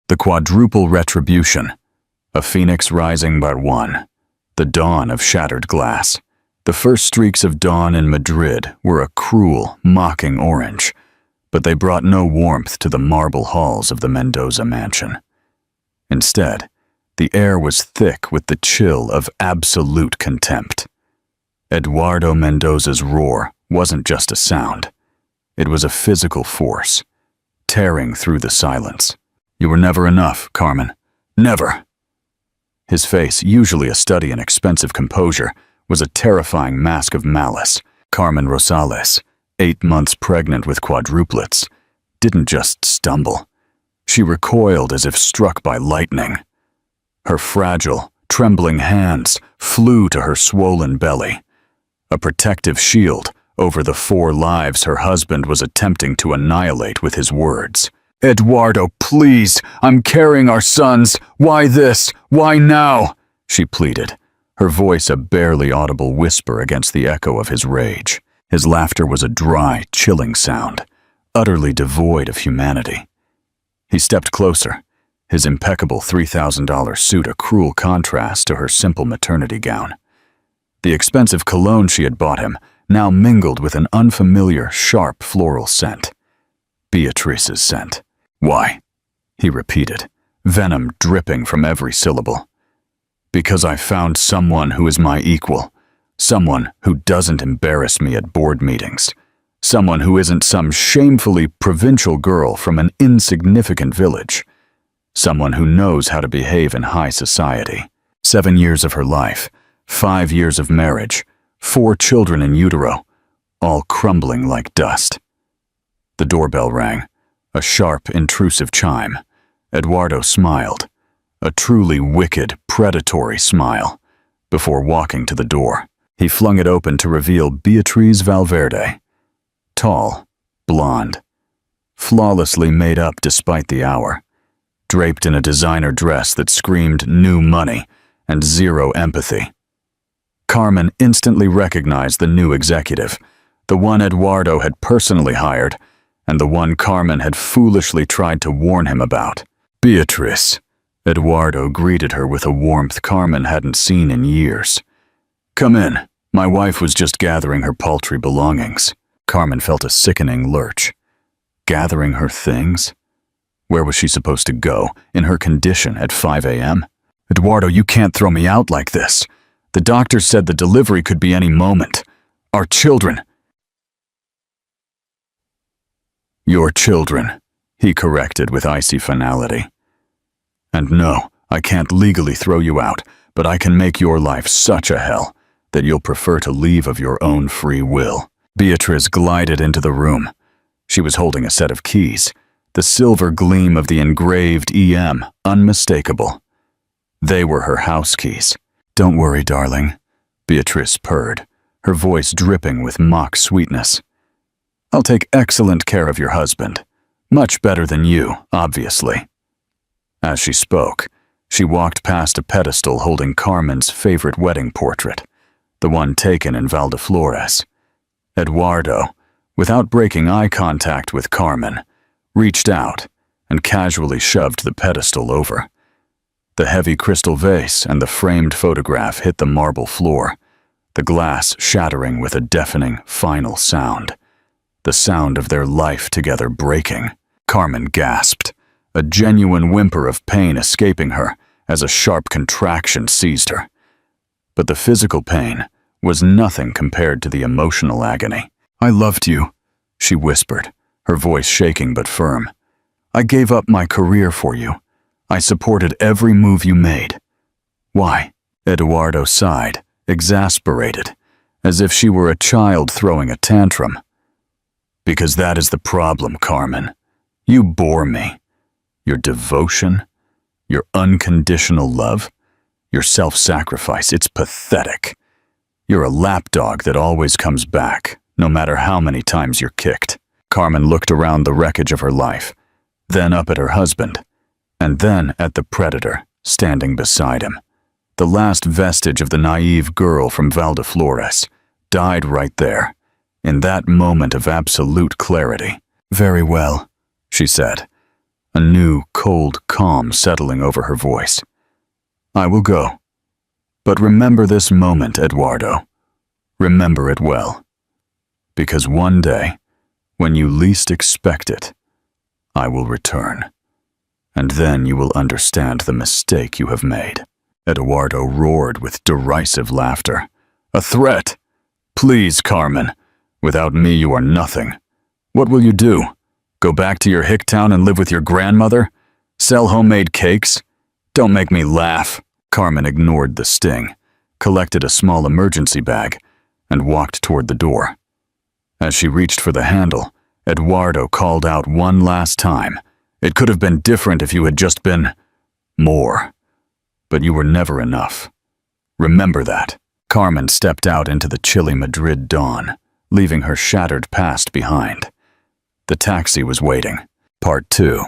The quadruple retribution. A phoenix rising but one. The dawn of shattered glass. The first streaks of dawn in Madrid were a cruel, mocking orange, but they brought no warmth to the marble halls of the Mendoza mansion. Instead, the air was thick with the chill of absolute contempt. Eduardo Mendoza's roar wasn't just a sound. It was a physical force, tearing through the silence. You were never enough, Carmen. Never. His face, usually a study in expensive composure, was a terrifying mask of malice. Carmen Rosales, 8 months pregnant with quadruplets, didn't just stumble. She recoiled as if struck by lightning. Her fragile, trembling hands flew to her swollen belly, a protective shield over the 4 lives her husband was attempting to annihilate with his words. "Eduardo, please, I'm carrying our sons. Why this? Why now?" she pleaded, her voice a barely audible whisper against the echo of his rage. His laughter was a dry, chilling sound, utterly devoid of humanity. He stepped closer, his impeccable $3,000 suit a cruel contrast to her simple maternity gown. The expensive cologne she had bought him now mingled with an unfamiliar, sharp floral scent. Beatrice's scent. "Why?" he repeated, venom dripping from every syllable. "Because I found someone who is my equal, someone who doesn't embarrass me at board meetings, someone who isn't some shamefully provincial girl from an insignificant village, someone who knows how to behave in high society. 7 years of her life, 5 years of marriage, 4 children in utero, all crumbling like dust." The doorbell rang, a sharp, intrusive chime. Eduardo smiled, a truly wicked, predatory smile, before walking to the door. He flung it open to reveal Beatriz Valverde. Tall, blonde, flawlessly made up despite the hour, draped in a designer dress that screamed new money and zero empathy. Carmen instantly recognized the new executive, the one Eduardo had personally hired, and the one Carmen had foolishly tried to warn him about. "Beatrice," Eduardo greeted her with a warmth Carmen hadn't seen in years. "Come in. My wife was just gathering her paltry belongings." Carmen felt a sickening lurch. Gathering her things? Where was she supposed to go, in her condition, at 5 a.m.? "Eduardo, you can't throw me out like this. The doctor said the delivery could be any moment. Our children—" "Your children," he corrected with icy finality. "And no, I can't legally throw you out, but I can make your life such a hell that you'll prefer to leave of your own free will." Beatrice glided into the room. She was holding a set of keys, the silver gleam of the engraved EM unmistakable. They were her house keys. "Don't worry, darling," Beatrice purred, her voice dripping with mock sweetness. "I'll take excellent care of your husband. Much better than you, obviously." As she spoke, she walked past a pedestal holding Carmen's favorite wedding portrait, the one taken in Valdeflores. Eduardo, without breaking eye contact with Carmen, reached out and casually shoved the pedestal over. The heavy crystal vase and the framed photograph hit the marble floor, the glass shattering with a deafening, final sound. The sound of their life together breaking. Carmen gasped, a genuine whimper of pain escaping her as a sharp contraction seized her. But the physical pain was nothing compared to the emotional agony. "I loved you," she whispered, her voice shaking but firm. "I gave up my career for you. I supported every move you made." "Why?" Eduardo sighed, exasperated, as if she were a child throwing a tantrum. "Because that is the problem, Carmen. You bore me. Your devotion, your unconditional love, your self-sacrifice, it's pathetic. You're a lapdog that always comes back, no matter how many times you're kicked." Carmen looked around the wreckage of her life, then up at her husband, and then at the predator standing beside him. The last vestige of the naive girl from Valdeflores died right there, in that moment of absolute clarity. "Very well," she said, a new, cold calm settling over her voice. "I will go. But remember this moment, Eduardo. Remember it well. Because one day, when you least expect it, I will return. And then you will understand the mistake you have made." Eduardo roared with derisive laughter. "A threat? Please, Carmen. Without me, you are nothing. What will you do? Go back to your hick town and live with your grandmother? Sell homemade cakes? Don't make me laugh." Carmen ignored the sting, collected a small emergency bag, and walked toward the door. As she reached for the handle, Eduardo called out one last time. "It could have been different if you had just been more. But you were never enough. Remember that." Carmen stepped out into the chilly Madrid dawn, leaving her shattered past behind. The taxi was waiting. Part 2.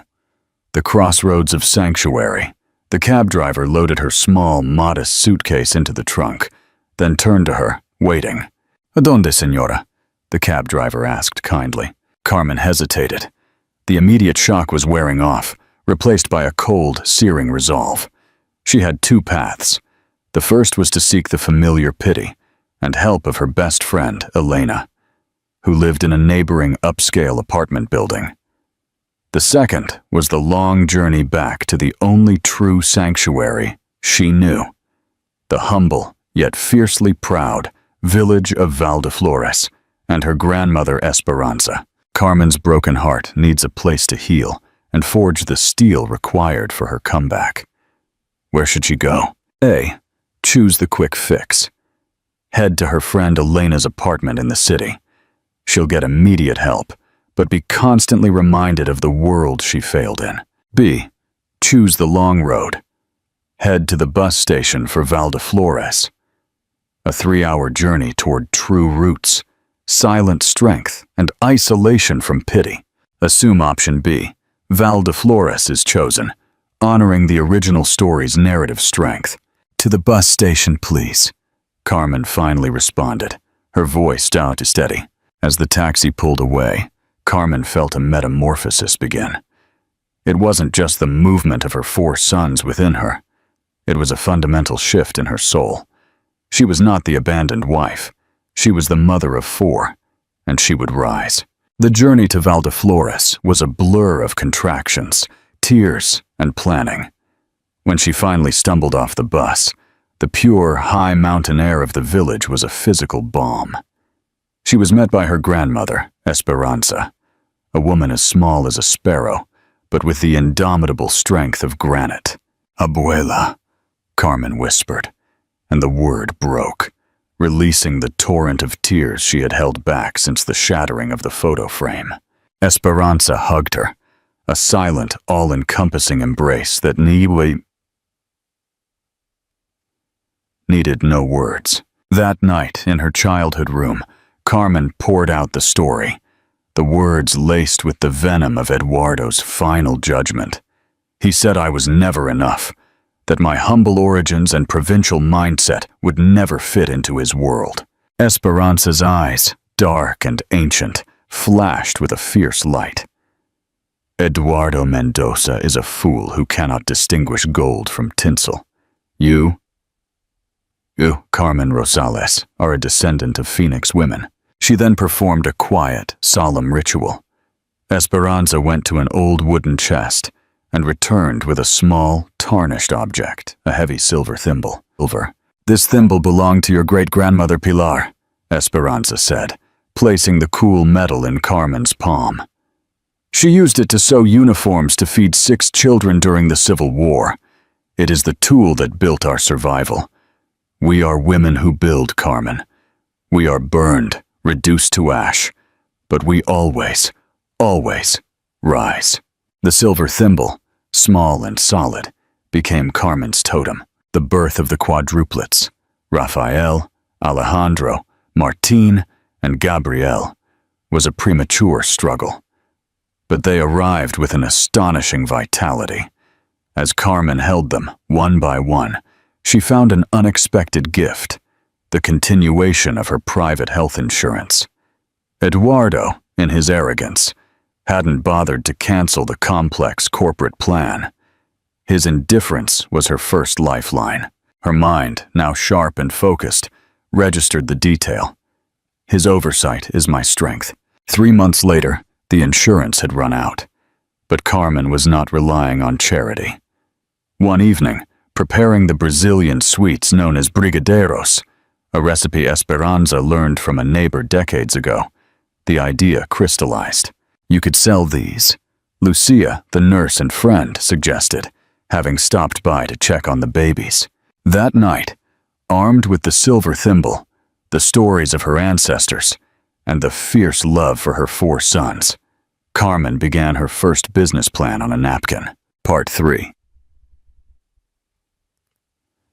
The crossroads of Sanctuary. The cab driver loaded her small, modest suitcase into the trunk, then turned to her, waiting. "Adonde, señora?" the cab driver asked kindly. Carmen hesitated. The immediate shock was wearing off, replaced by a cold, searing resolve. She had two paths. The first was to seek the familiar pity and help of her best friend, Elena, who lived in a neighboring upscale apartment building. The second was the long journey back to the only true sanctuary she knew, the humble yet fiercely proud village of Valdeflores and her grandmother Esperanza. Carmen's broken heart needs a place to heal and forge the steel required for her comeback. Where should she go? A. Choose the quick fix. Head to her friend Elena's apartment in the city. She'll get immediate help, but be constantly reminded of the world she failed in. B. Choose the long road. Head to the bus station for Valdeflores. A 3-hour journey toward true roots, silent strength, and isolation from pity. Assume option B. Valdeflores is chosen, honoring the original story's narrative strength. "To the bus station, please," Carmen finally responded, her voice down to steady. As the taxi pulled away, Carmen felt a metamorphosis begin. It wasn't just the movement of her 4 sons within her. It was a fundamental shift in her soul. She was not the abandoned wife. She was the mother of 4, and she would rise. The journey to Valdeflores was a blur of contractions, tears, and planning. When she finally stumbled off the bus, the pure, high mountain air of the village was a physical balm. She was met by her grandmother, Esperanza, a woman as small as a sparrow, but with the indomitable strength of granite. "Abuela," Carmen whispered, and the word broke, releasing the torrent of tears she had held back since the shattering of the photo frame. Esperanza hugged her, a silent, all-encompassing embrace that needed no words. That night, in her childhood room, Carmen poured out the story, the words laced with the venom of Eduardo's final judgment. He said I was never enough, that my humble origins and provincial mindset would never fit into his world. Esperanza's eyes, dark and ancient, flashed with a fierce light. "Eduardo Mendoza is a fool who cannot distinguish gold from tinsel. You, Carmen Rosales, are a descendant of Phoenix women." She then performed a quiet, solemn ritual. Esperanza went to an old wooden chest and returned with a small, tarnished object, a heavy silver thimble. "This thimble belonged to your great-grandmother Pilar," Esperanza said, placing the cool metal in Carmen's palm. "She used it to sew uniforms to feed 6 children during the Civil War. It is the tool that built our survival. We are women who build, Carmen. We are burned, reduced to ash, but we always, always rise." The silver thimble, small and solid, became Carmen's totem. The birth of the quadruplets, Rafael, Alejandro, Martín, and Gabriel, was a premature struggle. But they arrived with an astonishing vitality. As Carmen held them, one by one, she found an unexpected gift, the continuation of her private health insurance. Eduardo, in his arrogance, hadn't bothered to cancel the complex corporate plan. His indifference was her first lifeline. Her mind, now sharp and focused, registered the detail. His oversight is my strength. 3 months later, the insurance had run out. But Carmen was not relying on charity. One evening, preparing the Brazilian sweets known as brigadeiros, a recipe Esperanza learned from a neighbor decades ago, the idea crystallized. You could sell these. Lucia, the nurse and friend, suggested, having stopped by to check on the babies. That night, armed with the silver thimble, the stories of her ancestors, and the fierce love for her 4 sons, Carmen began her first business plan on a napkin. Part 3.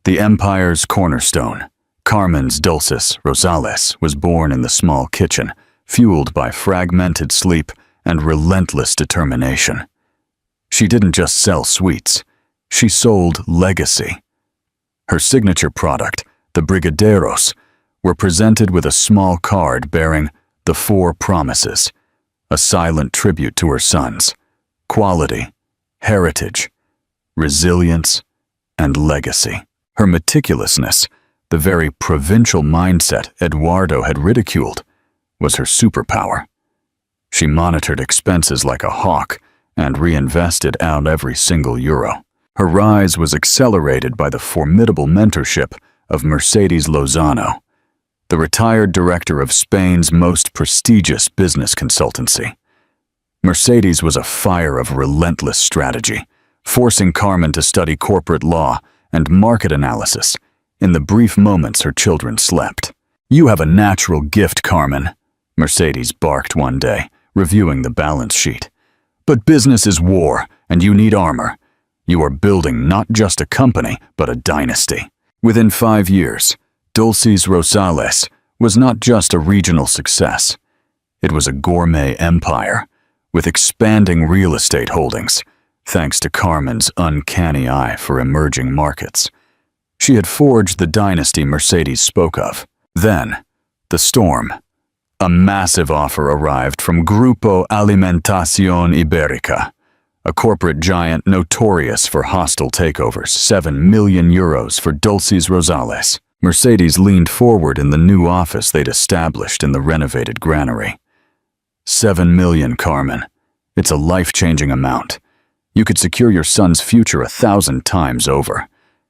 The empire's cornerstone, Carmen's Dulces Rosales, was born in the small kitchen, fueled by fragmented sleep and relentless determination. She didn't just sell sweets, she sold legacy. Her signature product, the brigadeiros, were presented with a small card bearing the 4 promises, a silent tribute to her sons: quality, heritage, resilience, and legacy. Her meticulousness, the very provincial mindset Eduardo had ridiculed, was her superpower. She monitored expenses like a hawk and reinvested out every single euro. Her rise was accelerated by the formidable mentorship of Mercedes Lozano, the retired director of Spain's most prestigious business consultancy. Mercedes was a fire of relentless strategy, forcing Carmen to study corporate law and market analysis in the brief moments her children slept. "You have a natural gift, Carmen," Mercedes barked one day, reviewing the balance sheet. "But business is war, and you need armor. You are building not just a company, but a dynasty." Within 5 years, Dulces Rosales was not just a regional success. It was a gourmet empire, with expanding real estate holdings, thanks to Carmen's uncanny eye for emerging markets. She had forged the dynasty Mercedes spoke of. Then, the storm. A massive offer arrived from Grupo Alimentación Ibérica, a corporate giant notorious for hostile takeovers. 7 million euros for Dulces Rosales. Mercedes leaned forward in the new office they'd established in the renovated granary. 7 million, Carmen. It's a life-changing amount. You could secure your son's future 1,000 times over.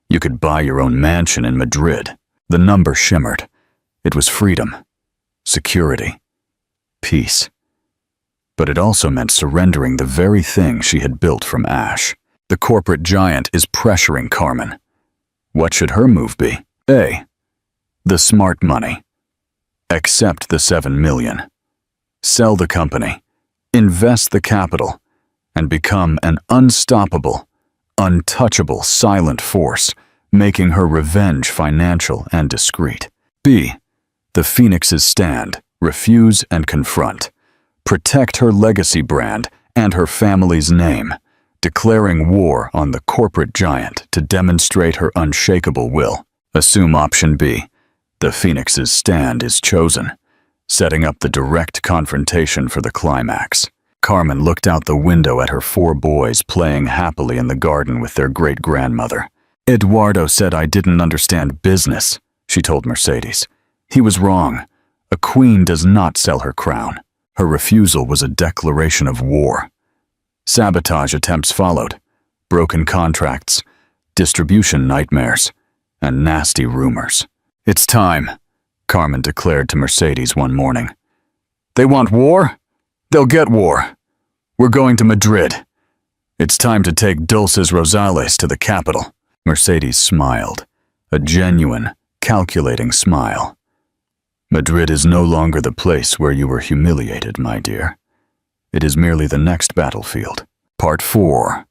You could buy your own mansion in Madrid. The number shimmered. It was freedom, security, peace. But it also meant surrendering the very thing she had built from ash. The corporate giant is pressuring Carmen. What should her move be? A. The smart money. Accept the 7 million. Sell the company. Invest the capital. And become an unstoppable, untouchable silent force, making her revenge financial and discreet. B. The Phoenix's stand. Refuse and confront. Protect her legacy brand and her family's name, declaring war on the corporate giant to demonstrate her unshakable will. Assume option B. The Phoenix's stand is chosen, setting up the direct confrontation for the climax. Carmen looked out the window at her 4 boys playing happily in the garden with their great-grandmother. "Eduardo said I didn't understand business," she told Mercedes. "He was wrong. A queen does not sell her crown." Her refusal was a declaration of war. Sabotage attempts followed, broken contracts, distribution nightmares, and nasty rumors. "It's time," Carmen declared to Mercedes one morning. "They want war? They'll get war. We're going to Madrid. It's time to take Dulces Rosales to the capital." Mercedes smiled, a genuine, calculating smile. "Madrid is no longer the place where you were humiliated, my dear. It is merely the next battlefield." Part 4.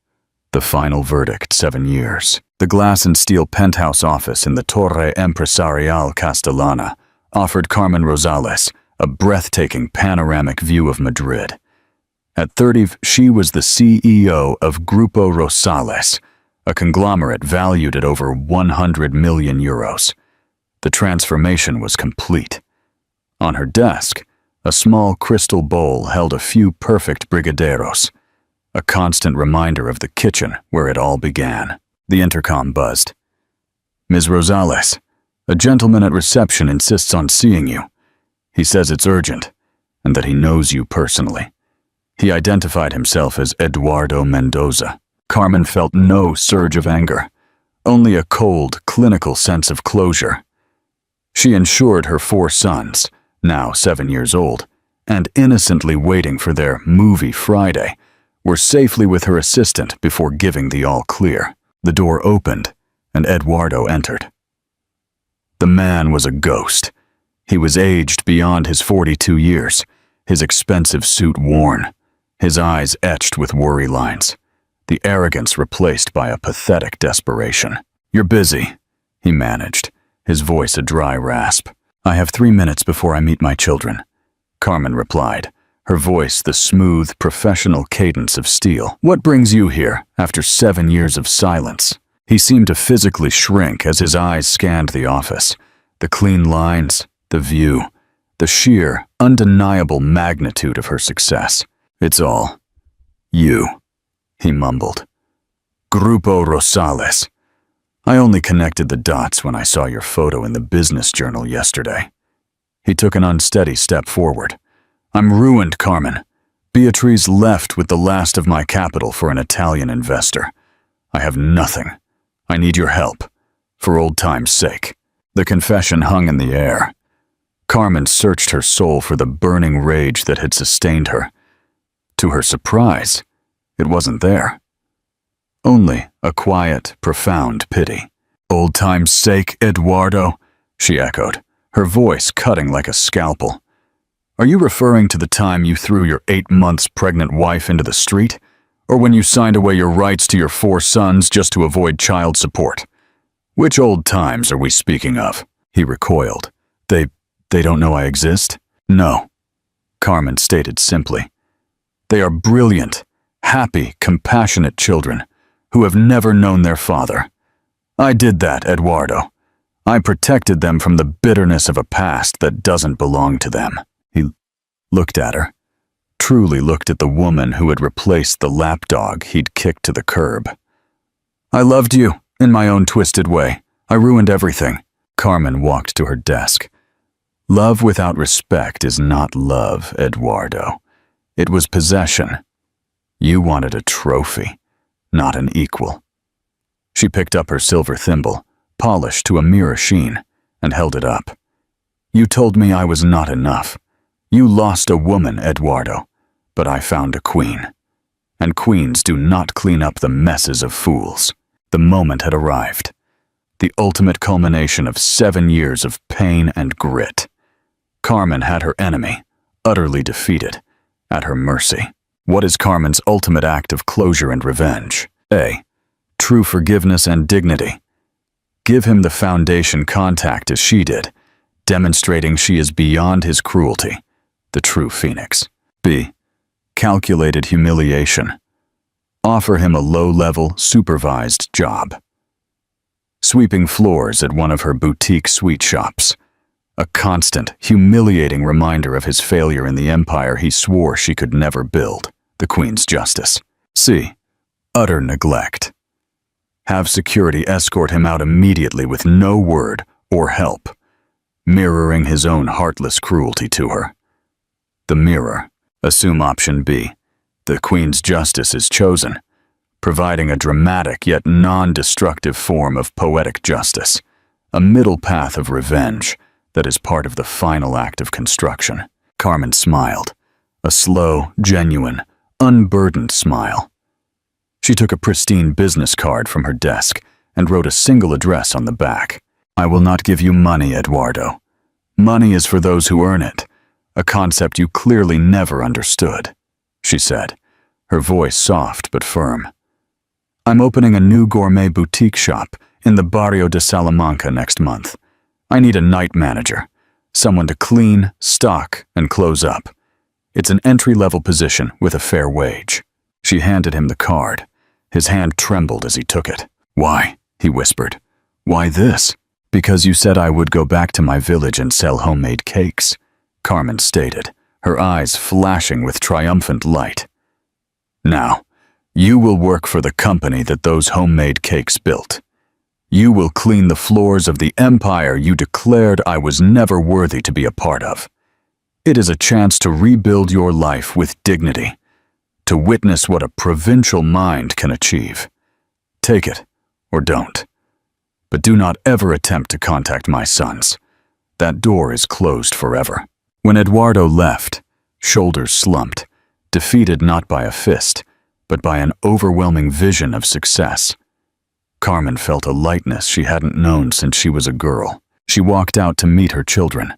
The final verdict, 7 years. The glass and steel penthouse office in the Torre Empresarial Castellana offered Carmen Rosales a breathtaking panoramic view of Madrid. At 30, she was the CEO of Grupo Rosales, a conglomerate valued at over 100 million euros. The transformation was complete. On her desk, A small crystal bowl held a few perfect brigadeiros, a constant reminder of the kitchen where it all began. The intercom buzzed. "Ms. Rosales, a gentleman at reception insists on seeing you. He says it's urgent, and that he knows you personally." He identified himself as Eduardo Mendoza. Carmen felt no surge of anger, only a cold, clinical sense of closure. She ensured her 4 sons, now 7 years old, and innocently waiting for their movie Friday, were safely with her assistant before giving the all-clear. The door opened, and Eduardo entered. The man was a ghost. He was aged beyond his 42 years, his expensive suit worn, his eyes etched with worry lines, the arrogance replaced by a pathetic desperation. "You're busy," he managed, his voice a dry rasp. "I have 3 minutes before I meet my children," Carmen replied, her voice the smooth, professional cadence of steel. "What brings you here after 7 years of silence?" He seemed to physically shrink as his eyes scanned the office, the clean lines, the view, the sheer, undeniable magnitude of her success. "It's all you," he mumbled. "Grupo Rosales. I only connected the dots when I saw your photo in the business journal yesterday." He took an unsteady step forward. "I'm ruined, Carmen. Beatriz left with the last of my capital for an Italian investor. I have nothing. I need your help, for old time's sake." The confession hung in the air. Carmen searched her soul for the burning rage that had sustained her. To her surprise, it wasn't there. Only a quiet, profound pity. "Old time's sake, Eduardo," she echoed, her voice cutting like a scalpel. "Are you referring to the time you threw your 8 months pregnant wife into the street? Or when you signed away your rights to your 4 sons just to avoid child support? Which old times are we speaking of?" He recoiled. They don't know I exist?" "No," Carmen stated simply. "They are brilliant, happy, compassionate children who have never known their father. I did that, Eduardo. I protected them from the bitterness of a past that doesn't belong to them." He looked at her, truly looked at the woman who had replaced the lapdog he'd kicked to the curb. "I loved you, in my own twisted way. I ruined everything." Carmen walked to her desk. "Love without respect is not love, Eduardo. It was possession. You wanted a trophy, not an equal." She picked up her silver thimble, polished to a mirror sheen, and held it up. "You told me I was not enough. You lost a woman, Eduardo, but I found a queen. And queens do not clean up the messes of fools." The moment had arrived. The ultimate culmination of 7 years of pain and grit. Carmen had her enemy, utterly defeated, at her mercy. What is Carmen's ultimate act of closure and revenge? A. True forgiveness and dignity. Give him the foundation contact as she did, demonstrating she is beyond his cruelty, the true phoenix. B. Calculated humiliation. Offer him a low-level, supervised job. Sweeping floors at one of her boutique sweet shops. A constant, humiliating reminder of his failure in the empire he swore she could never build, the Queen's justice. C. Utter neglect. Have security escort him out immediately with no word or help, mirroring his own heartless cruelty to her. The mirror. Assume option B. The Queen's justice is chosen, providing a dramatic yet non-destructive form of poetic justice, a middle path of revenge that is part of the final act of construction. Carmen smiled, a slow, genuine, unburdened smile. She took a pristine business card from her desk and wrote a single address on the back. "I will not give you money, Eduardo. Money is for those who earn it, a concept you clearly never understood," she said, her voice soft but firm. "I'm opening a new gourmet boutique shop in the Barrio de Salamanca next month. I need a night manager, someone to clean, stock, and close up. It's an entry-level position with a fair wage." She handed him the card. His hand trembled as he took it. "Why?" he whispered. "Why this?" "Because you said I would go back to my village and sell homemade cakes," Carmen stated, her eyes flashing with triumphant light. "Now, you will work for the company that those homemade cakes built. You will clean the floors of the empire you declared I was never worthy to be a part of. It is a chance to rebuild your life with dignity, to witness what a provincial mind can achieve. Take it, or don't. But do not ever attempt to contact my sons. That door is closed forever." When Eduardo left, shoulders slumped, defeated not by a fist, but by an overwhelming vision of success, Carmen felt a lightness she hadn't known since she was a girl. She walked out to meet her children.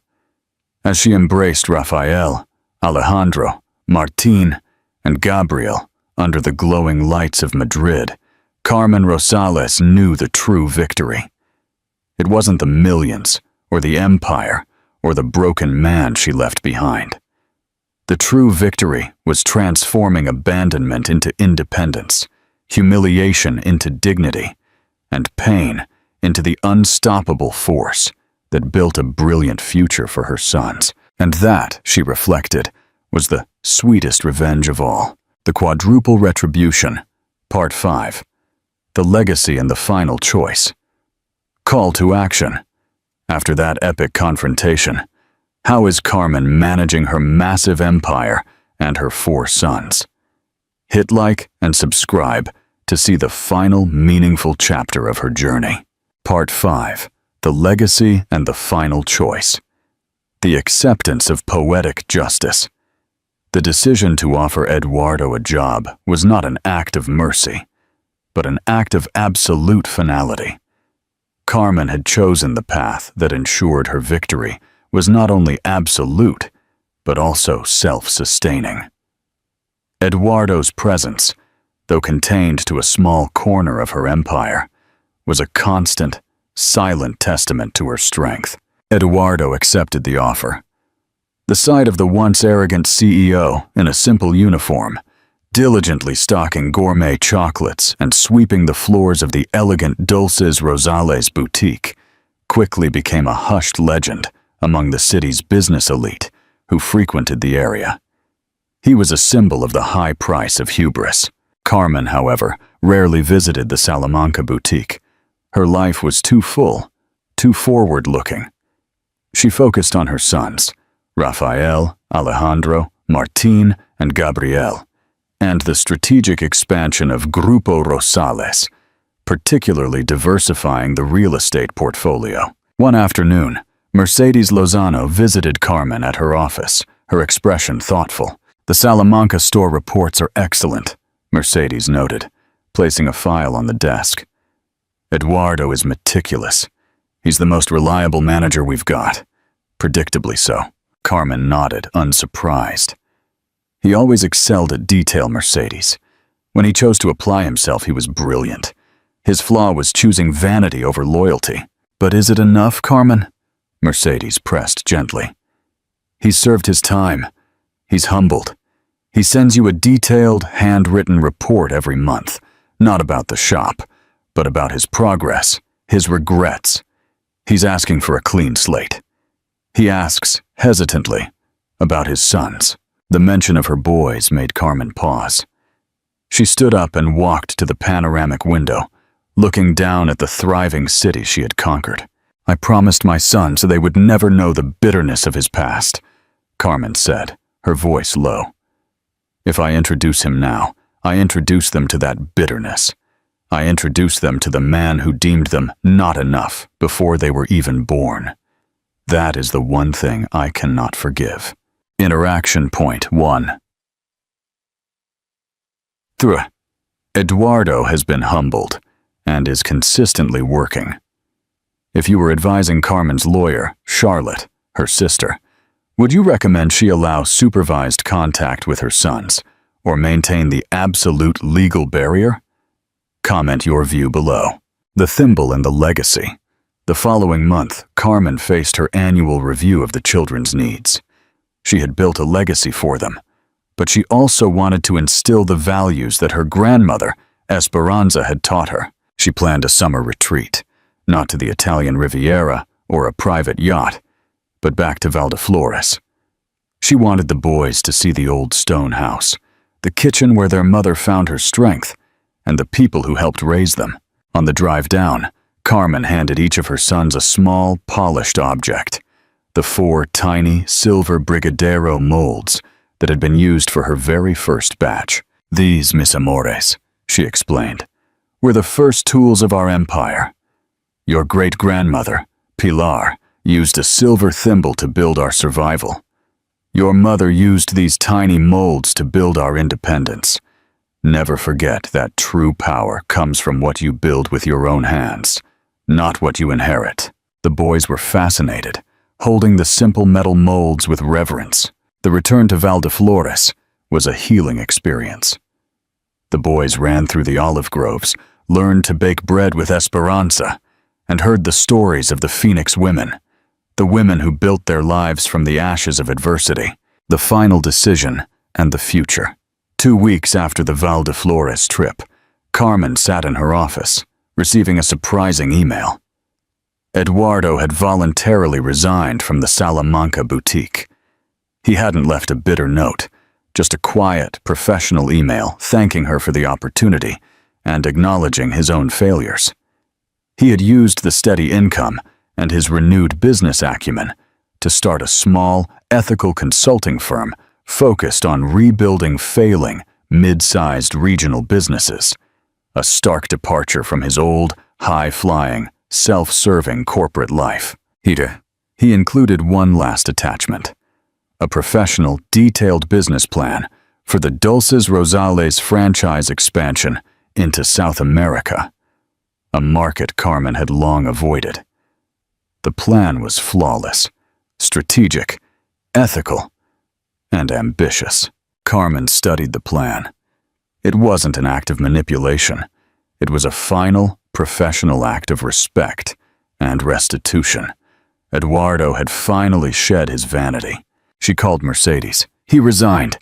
As she embraced Rafael, Alejandro, Martín, and Gabriel under the glowing lights of Madrid, Carmen Rosales knew the true victory. It wasn't the millions, or the empire, or the broken man she left behind. The true victory was transforming abandonment into independence, humiliation into dignity, and pain into the unstoppable force that built a brilliant future for her sons. And that, she reflected, was the sweetest revenge of all. The Quadruple Retribution, Part 5. The Legacy and the Final Choice. Call to action. After that epic confrontation, how is Carmen managing her massive empire and her 4 sons? Hit like and subscribe to see the final meaningful chapter of her journey. Part 5. The Legacy and the Final Choice. The acceptance of poetic justice. The decision to offer Eduardo a job was not an act of mercy, but an act of absolute finality. Carmen had chosen the path that ensured her victory was not only absolute, but also self-sustaining. Eduardo's presence, though contained to a small corner of her empire, was a constant, silent testament to her strength. Eduardo accepted the offer. The sight of the once arrogant CEO in a simple uniform, diligently stocking gourmet chocolates and sweeping the floors of the elegant Dulces Rosales boutique, quickly became a hushed legend among the city's business elite who frequented the area. He was a symbol of the high price of hubris. Carmen, however, rarely visited the Salamanca boutique. Her life was too full, too forward-looking. She focused on her sons, Rafael, Alejandro, Martín, and Gabriel, and the strategic expansion of Grupo Rosales, particularly diversifying the real estate portfolio. One afternoon, Mercedes Lozano visited Carmen at her office, her expression thoughtful. "The Salamanca store reports are excellent," Mercedes noted, placing a file on the desk. "Eduardo is meticulous. He's the most reliable manager we've got." Predictably so. Carmen nodded, unsurprised. "He always excelled at detail, Mercedes. When he chose to apply himself, he was brilliant. His flaw was choosing vanity over loyalty." "But is it enough, Carmen?" Mercedes pressed gently. "He's served his time. He's humbled. He sends you a detailed, handwritten report every month, not about the shop, but about his progress, his regrets. He's asking for a clean slate. He asks, hesitantly, about his sons." The mention of her boys made Carmen pause. She stood up and walked to the panoramic window, looking down at the thriving city she had conquered. "I promised my sons they would never know the bitterness of his past," Carmen said, her voice low. "If I introduce him now, I introduce them to that bitterness. I introduce them to the man who deemed them not enough before they were even born. That is the one thing I cannot forgive." Interaction Point 1. Eduardo has been humbled and is consistently working. If you were advising Carmen's lawyer, Charlotte, her sister, would you recommend she allow supervised contact with her sons or maintain the absolute legal barrier? Comment your view below. The thimble and the legacy. The following month, Carmen faced her annual review of the children's needs. She had built a legacy for them, but she also wanted to instill the values that her grandmother, Esperanza, had taught her. She planned a summer retreat, not to the Italian Riviera or a private yacht, but back to Valdeflores. She wanted the boys to see the old stone house, the kitchen where their mother found her strength, and the people who helped raise them. On the drive down, Carmen handed each of her sons a small, polished object, the 4 tiny silver Brigadero molds that had been used for her very first batch. "These, mis amores," she explained, "were the first tools of our empire. Your great-grandmother, Pilar, used a silver thimble to build our survival. Your mother used these tiny molds to build our independence. Never forget that true power comes from what you build with your own hands, not what you inherit." The boys were fascinated, holding the simple metal molds with reverence. The return to Valdeflores was a healing experience. The boys ran through the olive groves, learned to bake bread with Esperanza, and heard the stories of the Phoenix women, the women who built their lives from the ashes of adversity, the final decision, and the future. 2 weeks after the Valdeflores trip, Carmen sat in her office, receiving a surprising email. Eduardo had voluntarily resigned from the Salamanca boutique. He hadn't left a bitter note, just a quiet, professional email thanking her for the opportunity and acknowledging his own failures. He had used the steady income and his renewed business acumen to start a small, ethical consulting firm focused on rebuilding failing, mid-sized regional businesses, a stark departure from his old, high-flying, self-serving corporate life. He included one last attachment, a professional, detailed business plan for the Dulces Rosales franchise expansion into South America, a market Carmen had long avoided. The plan was flawless, strategic, ethical, and ambitious. Carmen studied the plan. It wasn't an act of manipulation. It was a final, professional act of respect and restitution. Eduardo had finally shed his vanity. She called Mercedes. "He resigned,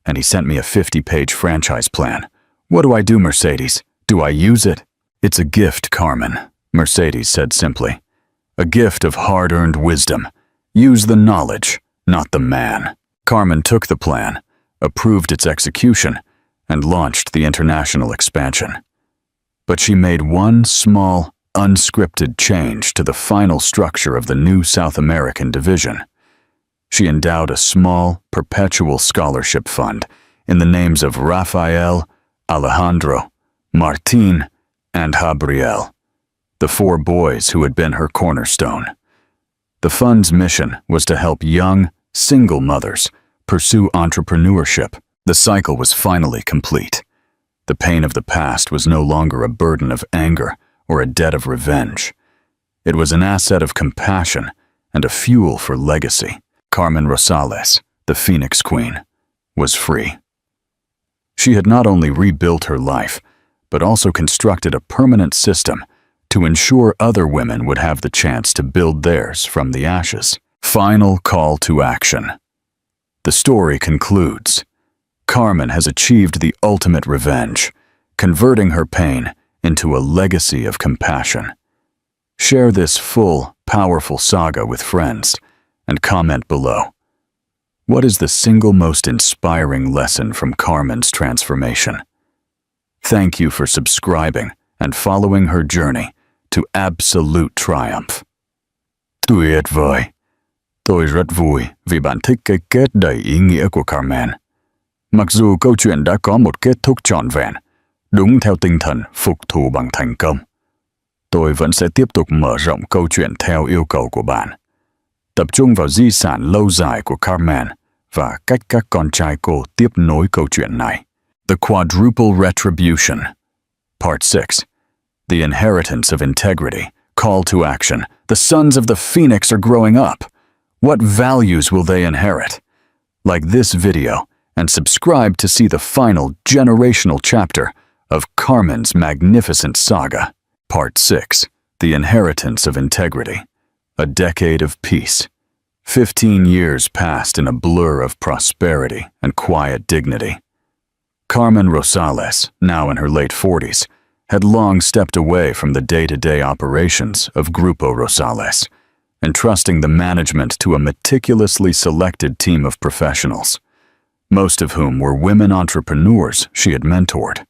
and he sent me a 50-page franchise plan. What do I do, Mercedes? Do I use it?" "It's a gift, Carmen," Mercedes said simply. "A gift of hard-earned wisdom. Use the knowledge, not the man." Carmen took the plan, approved its execution, and launched the international expansion. But she made one small, unscripted change to the final structure of the new South American division. She endowed a small, perpetual scholarship fund in the names of Rafael, Alejandro, Martín, and Gabriel, the 4 boys who had been her cornerstone. The fund's mission was to help young, single mothers pursue entrepreneurship. The cycle was finally complete. The pain of the past was no longer a burden of anger or a debt of revenge. It was an asset of compassion and a fuel for legacy. Carmen Rosales, the Phoenix Queen, was free. She had not only rebuilt her life, but also constructed a permanent system to ensure other women would have the chance to build theirs from the ashes. Final call to action. The story concludes. Carmen has achieved the ultimate revenge, converting her pain into a legacy of compassion. Share this full, powerful saga with friends and comment below. What is the single most inspiring lesson from Carmen's transformation? Thank you for subscribing and following her journey to absolute triumph. Tuyệt vời. Tôi rất vui vì bạn thích cái kết đầy ý nghĩa của Carmen. Mặc dù câu chuyện đã có một kết thúc trọn vẹn, đúng theo tinh thần phục thù bằng thành công, tôi vẫn sẽ tiếp tục mở rộng câu chuyện theo yêu cầu của bạn. Tập trung vào di sản lâu dài của Carmen và cách các con trai cô tiếp nối câu chuyện này. The Quadruple Retribution. Part 6. The Inheritance of Integrity. Call to action. The sons of the Phoenix are growing up. What values will they inherit? Like this video and subscribe to see the final generational chapter of Carmen's magnificent saga. Part 6. The Inheritance of Integrity. A decade of peace. 15 years passed in a blur of prosperity and quiet dignity. Carmen Rosales, now in her late 40s, had long stepped away from the day-to-day operations of Grupo Rosales entrusting the management to a meticulously selected team of professionals, most of whom were women entrepreneurs she had mentored.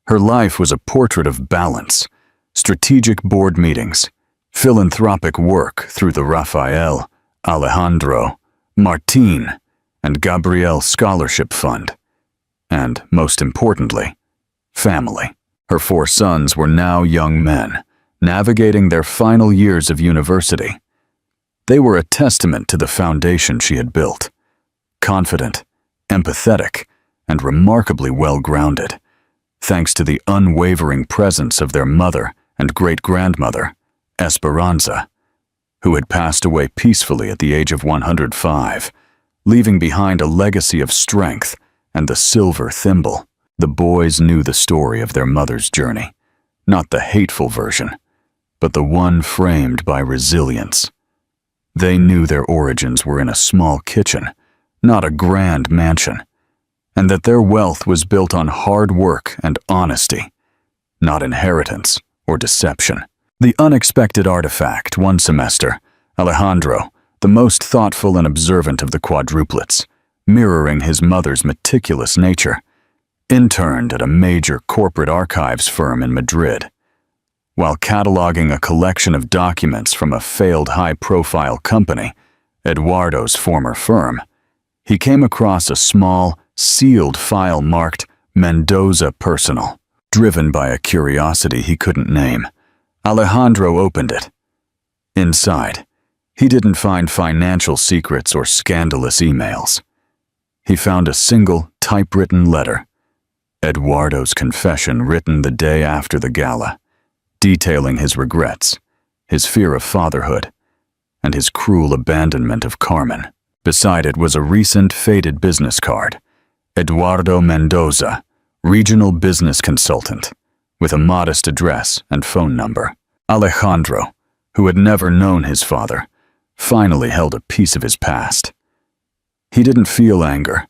Her life was a portrait of balance, strategic board meetings, philanthropic work through the Rafael, Alejandro, Martín, and Gabriel Scholarship Fund, and, most importantly, family. Her 4 sons were now young men, navigating their final years of university. They were a testament to the foundation she had built, confident, empathetic, and remarkably well-grounded, thanks to the unwavering presence of their mother and great-grandmother, Esperanza, who had passed away peacefully at the age of 105, leaving behind a legacy of strength and the silver thimble. The boys knew the story of their mother's journey, not the hateful version, but the one framed by resilience. They knew their origins were in a small kitchen, not a grand mansion, and that their wealth was built on hard work and honesty, not inheritance or deception. The unexpected artifact one semester, Alejandro, the most thoughtful and observant of the quadruplets, mirroring his mother's meticulous nature, interned at a major corporate archives firm in Madrid. While cataloging a collection of documents from a failed high-profile company, Eduardo's former firm, he came across a small, sealed file marked Mendoza Personal. Driven by a curiosity he couldn't name, Alejandro opened it. Inside, he didn't find financial secrets or scandalous emails. He found a single typewritten letter, Eduardo's confession written the day after the gala, detailing his regrets, his fear of fatherhood, and his cruel abandonment of Carmen. Beside it was a recent faded business card, Eduardo Mendoza, regional business consultant, with a modest address and phone number. Alejandro, who had never known his father, finally held a piece of his past. He didn't feel anger,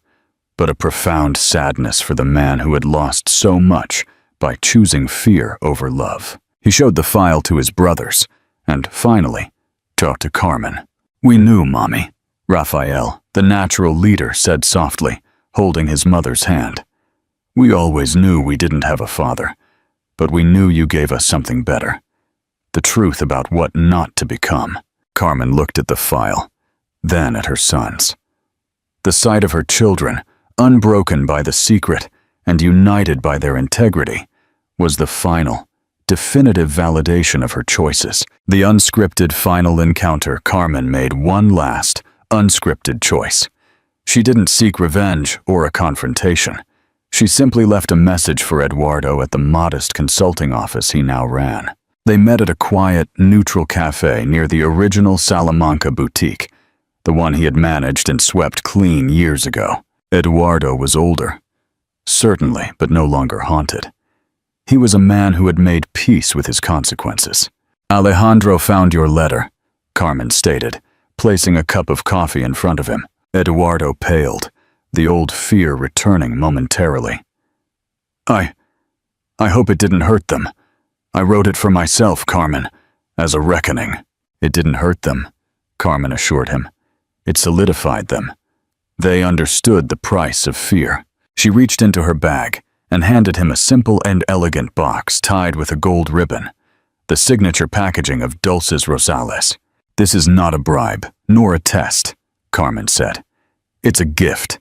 but a profound sadness for the man who had lost so much by choosing fear over love. He showed the file to his brothers, and finally, talked to Carmen. "We knew, Mommy," Rafael, the natural leader, said softly, holding his mother's hand. "We always knew we didn't have a father, but we knew you gave us something better. The truth about what not to become." Carmen looked at the file, then at her sons. The sight of her children, unbroken by the secret and united by their integrity, was the final, definitive validation of her choices. The unscripted final encounter, Carmen made one last, unscripted choice. She didn't seek revenge or a confrontation. She simply left a message for Eduardo at the modest consulting office he now ran. They met at a quiet, neutral cafe near the original Salamanca boutique, the one he had managed and swept clean years ago. Eduardo was older, certainly, but no longer haunted. He was a man who had made peace with his consequences. "Alejandro found your letter," Carmen stated, placing a cup of coffee in front of him. Eduardo paled, the old fear returning momentarily. I hope it didn't hurt them. I wrote it for myself, Carmen, as a reckoning." "It didn't hurt them," Carmen assured him. "It solidified them. They understood the price of fear." She reached into her bag and handed him a simple and elegant box tied with a gold ribbon, the signature packaging of Dulces Rosales. "This is not a bribe, nor a test," Carmen said. "It's a gift.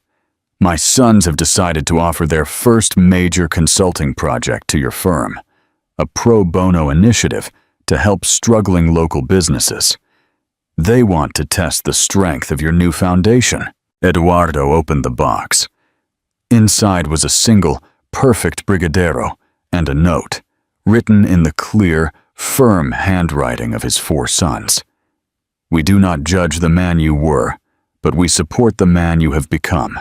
My sons have decided to offer their first major consulting project to your firm, a pro bono initiative to help struggling local businesses. They want to test the strength of your new foundation." Eduardo opened the box. Inside was a single, perfect brigadeiro and a note, written in the clear, firm handwriting of his 4 sons. "We do not judge the man you were, but we support the man you have become.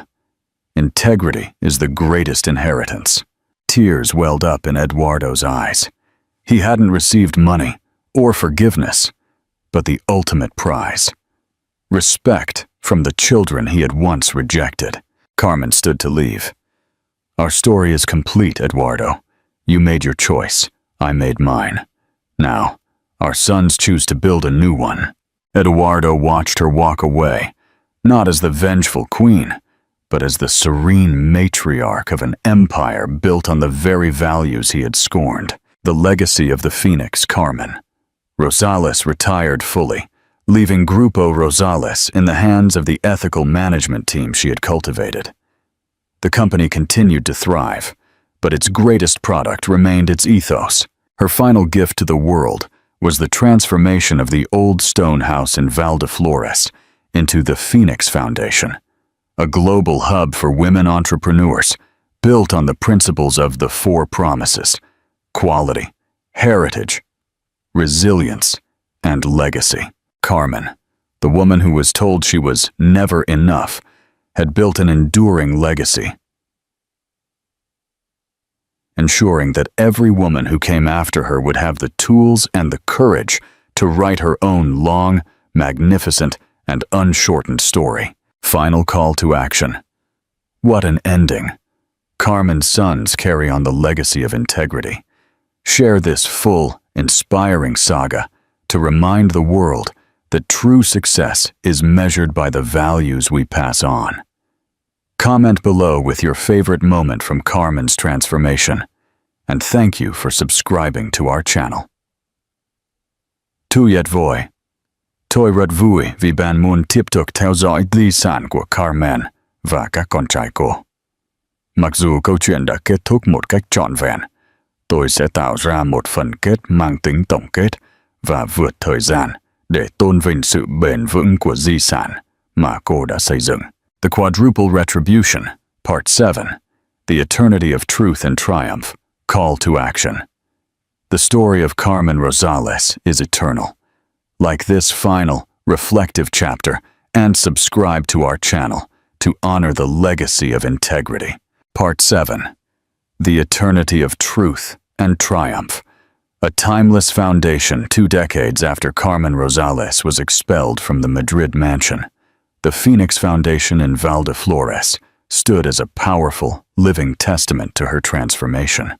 Integrity is the greatest inheritance." Tears welled up in Eduardo's eyes. He hadn't received money or forgiveness, but the ultimate prize: respect from the children he had once rejected. Carmen stood to leave. "Our story is complete, Eduardo. You made your choice. I made mine. Now, our sons choose to build a new one." Eduardo watched her walk away, not as the vengeful queen, but as the serene matriarch of an empire built on the very values he had scorned. The legacy of the Phoenix, Carmen. Rosales retired fully, leaving Grupo Rosales in the hands of the ethical management team she had cultivated. The company continued to thrive, but its greatest product remained its ethos. Her final gift to the world was the transformation of the old stone house in Valdeflores into the Phoenix Foundation, a global hub for women entrepreneurs built on the principles of the four promises: quality, heritage, resilience, and legacy. Carmen, the woman who was told she was never enough, had built an enduring legacy, ensuring that every woman who came after her would have the tools and the courage to write her own long, magnificent, and unshortened story. Final call to action. What an ending. Carmen's sons carry on the legacy of integrity. Share this full, inspiring saga to remind the world that true success is measured by the values we pass on. Comment below with your favorite moment from Carmen's transformation, and thank you for subscribing to our channel. Tuyet voi. Tôi rất vui vì bạn muốn tiếp tục theo dõi di sản của Carmen và các con trai cô. Mặc dù câu chuyện đã kết thúc một cách trọn vẹn, tôi sẽ tạo ra một phần kết mang tính tổng kết và vượt thời gian để tôn vinh sự bền vững của di sản mà cô đã xây dựng. The Quadruple Retribution, Part 7, The Eternity of Truth and Triumph, Call to Action. The story of Carmen Rosales is eternal. Like this final, reflective chapter, and subscribe to our channel to honor the legacy of integrity. Part 7, The Eternity of Truth and Triumph. A timeless foundation 2 decades after Carmen Rosales was expelled from the Madrid mansion, the Phoenix Foundation in Valdeflores stood as a powerful, living testament to her transformation.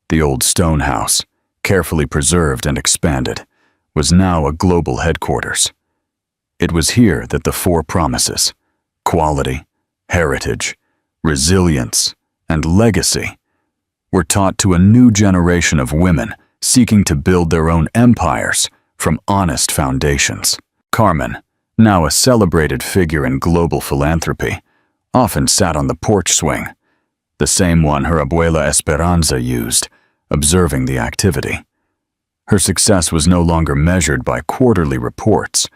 The old stone house, carefully preserved and expanded, was now a global headquarters. It was here that the four promises, quality, heritage, resilience, and legacy, were taught to a new generation of women seeking to build their own empires from honest foundations. Carmen, now a celebrated figure in global philanthropy, often sat on the porch swing, the same one her abuela Esperanza used, observing the activity. Her success was no longer measured by quarterly reports,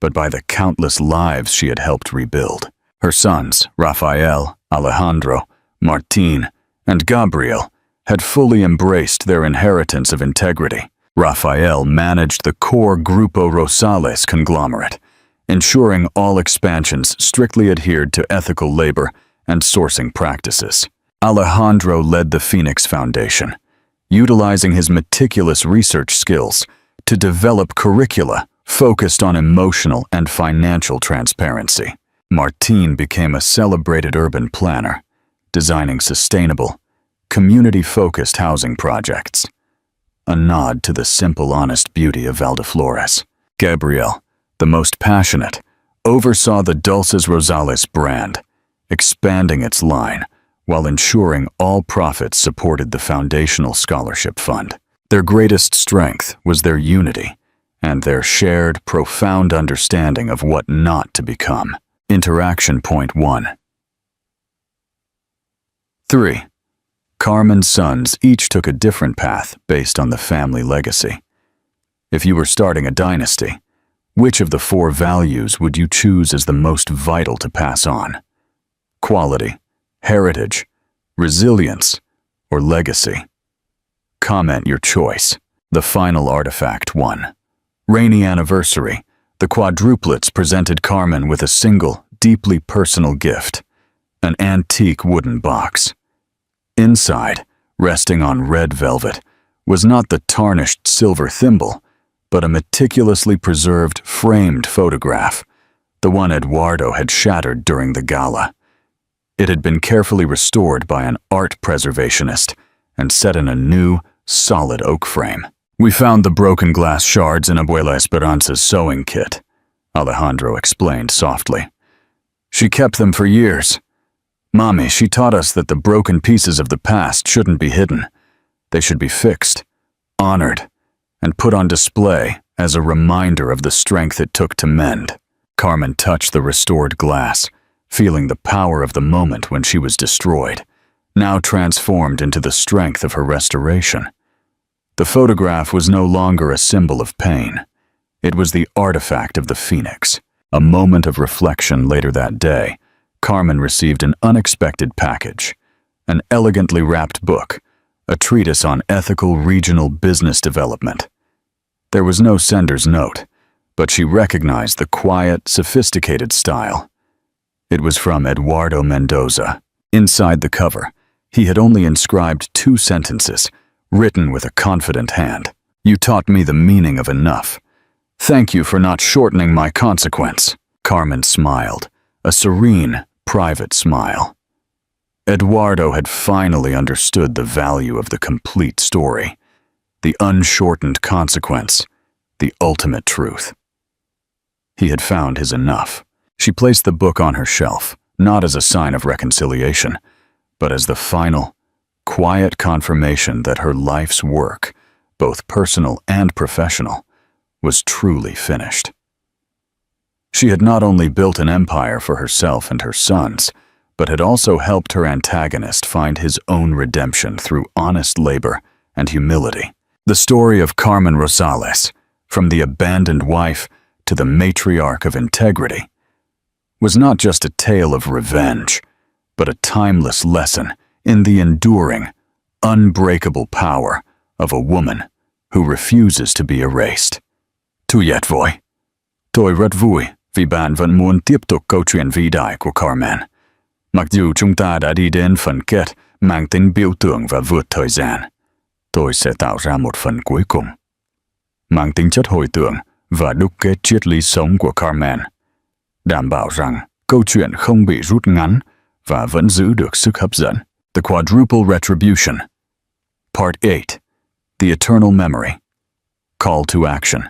but by the countless lives she had helped rebuild. Her sons, Rafael, Alejandro, Martín, and Gabriel, had fully embraced their inheritance of integrity. Rafael managed the core Grupo Rosales conglomerate, ensuring all expansions strictly adhered to ethical labor and sourcing practices. Alejandro led the Phoenix Foundation, utilizing his meticulous research skills to develop curricula focused on emotional and financial transparency. Martín became a celebrated urban planner, designing sustainable, community-focused housing projects, a nod to the simple, honest beauty of Valdeflores. Gabriel, the most passionate, oversaw the Dulces Rosales brand, expanding its line while ensuring all profits supported the foundational scholarship fund. Their greatest strength was their unity and their shared, profound understanding of what not to become. Interaction Point 1. 3. Carmen's sons each took a different path based on the family legacy. If you were starting a dynasty, which of the 4 values would you choose as the most vital to pass on? Quality, heritage, resilience, or legacy? Comment your choice. The final artifact 1. Rainy anniversary, the Quadruplets presented Carmen with a single, deeply personal gift, an antique wooden box. Inside, resting on red velvet, was not the tarnished silver thimble, but a meticulously preserved, framed photograph, the one Eduardo had shattered during the gala. It had been carefully restored by an art preservationist and set in a new, solid oak frame. We found the broken glass shards in Abuela Esperanza's sewing kit, Alejandro explained softly. She kept them for years. Mommy, she taught us that the broken pieces of the past shouldn't be hidden. They should be fixed, honored, and put on display as a reminder of the strength it took to mend. Carmen touched the restored glass, feeling the power of the moment when she was destroyed, now transformed into the strength of her restoration. The photograph was no longer a symbol of pain. It was the artifact of the Phoenix. A moment of reflection later that day, Carmen received an unexpected package, an elegantly wrapped book, a treatise on ethical regional business development. There was no sender's note, but she recognized the quiet, sophisticated style. It was from Eduardo Mendoza. Inside the cover, he had only inscribed 2 sentences, written with a confident hand. You taught me the meaning of enough. Thank you for not shortening my consequence. Carmen smiled, a serene, private smile. Eduardo had finally understood the value of the complete story, the unshortened consequence, the ultimate truth. He had found his enough. She placed the book on her shelf, not as a sign of reconciliation, but as the final, quiet confirmation that her life's work, both personal and professional, was truly finished. She had not only built an empire for herself and her sons, but had also helped her antagonist find his own redemption through honest labor and humility. The story of Carmen Rosales, from the abandoned wife to the matriarch of integrity, was not just a tale of revenge, but a timeless lesson in the enduring, unbreakable power of a woman who refuses to be erased. Tuyet voi. Tôi rất vui vì bạn vẫn muốn tiếp tục câu chuyện vĩ đại của Carmen. Mặc dù chúng ta đã đi đến phần kết mang tính biểu tượng và vượt thời gian, tôi sẽ tạo ra một phần cuối cùng, mang tính chất hồi tưởng và đúc kết triết lý sống của Carmen, đảm bảo rằng câu chuyện không bị rút ngắn và vẫn giữ được sức hấp dẫn. The Quadruple Retribution. Part 8. The Eternal Memory. Call to Action.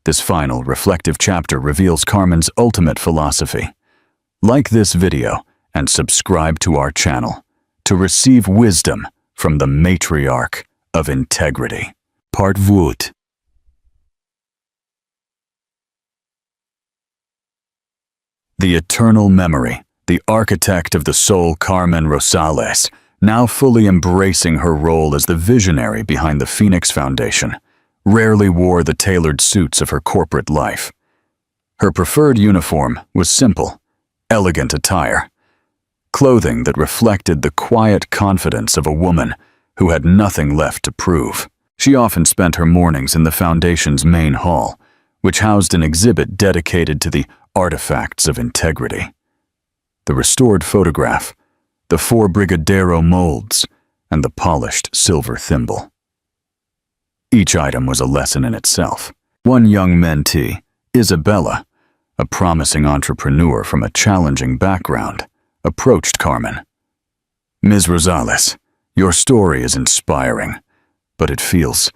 This final, reflective chapter reveals Carmen's ultimate philosophy. Like this video and subscribe to our channel to receive wisdom from the matriarch of integrity. Part 8. The eternal memory, the architect of the soul Carmen Rosales, now fully embracing her role as the visionary behind the Phoenix Foundation, rarely wore the tailored suits of her corporate life. Her preferred uniform was simple, elegant attire, clothing that reflected the quiet confidence of a woman who had nothing left to prove. She often spent her mornings in the Foundation's main hall, which housed an exhibit dedicated to the artifacts of integrity. The restored photograph, the 4 Brigadero molds, and the polished silver thimble. Each item was a lesson in itself. One young mentee, Isabella, a promising entrepreneur from a challenging background, approached Carmen. Ms. Rosales, your story is inspiring, but it feels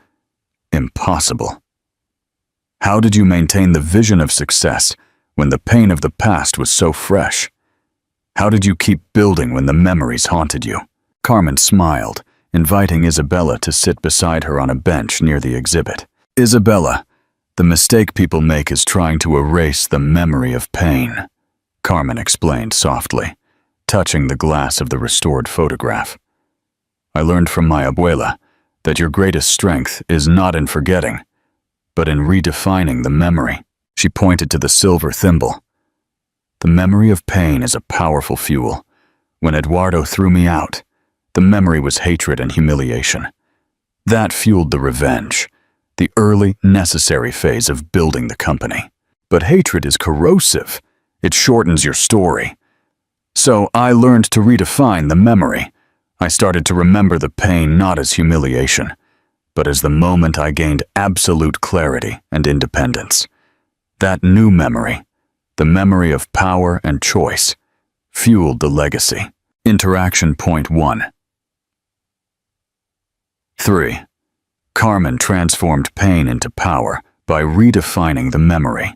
impossible. How did you maintain the vision of success when the pain of the past was so fresh? How did you keep building when the memories haunted you? Carmen smiled, inviting Isabella to sit beside her on a bench near the exhibit. Isabella, the mistake people make is trying to erase the memory of pain, Carmen explained softly, touching the glass of the restored photograph. I learned from my abuela that your greatest strength is not in forgetting, but in redefining the memory. She pointed to the silver thimble. The memory of pain is a powerful fuel. When Eduardo threw me out, the memory was hatred and humiliation. That fueled the revenge, the early, necessary phase of building the company. But hatred is corrosive. It shortens your story. So I learned to redefine the memory. I started to remember the pain not as humiliation, but as the moment I gained absolute clarity and independence. That new memory, the memory of power and choice, fueled the legacy. Interaction point 1. 3. Carmen transformed pain into power by redefining the memory.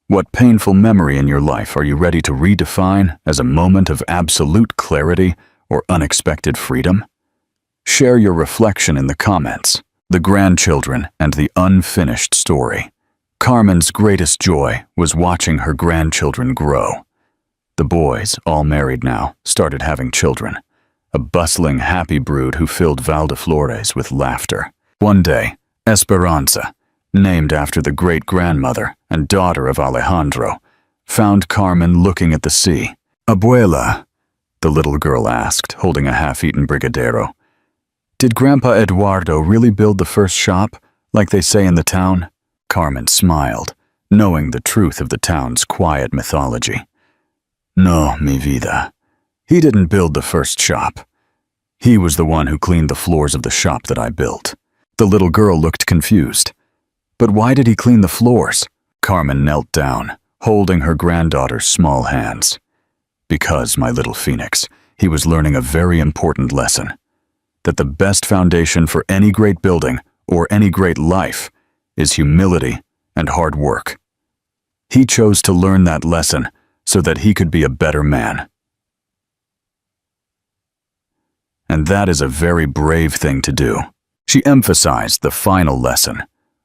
What painful memory in your life are you ready to redefine as a moment of absolute clarity or unexpected freedom? Share your reflection in the comments. The grandchildren and the unfinished story. Carmen's greatest joy was watching her grandchildren grow. The boys, all married now, started having children. A bustling, happy brood who filled Valdeflores with laughter. One day, Esperanza, named after the great-grandmother and daughter of Alejandro, found Carmen looking at the sea. "Abuela," the little girl asked, holding a half-eaten brigadeiro, "did Grandpa Eduardo really build the first shop, like they say in the town?" Carmen smiled, knowing the truth of the town's quiet mythology. "No, mi vida. He didn't build the first shop. He was the one who cleaned the floors of the shop that I built." The little girl looked confused. "But why did he clean the floors?" Carmen knelt down, holding her granddaughter's small hands. "Because, my little phoenix, he was learning a very important lesson. That the best foundation for any great building or any great life is humility and hard work. He chose to learn that lesson so that he could be a better man. And that is a very brave thing to do." She emphasized the final lesson,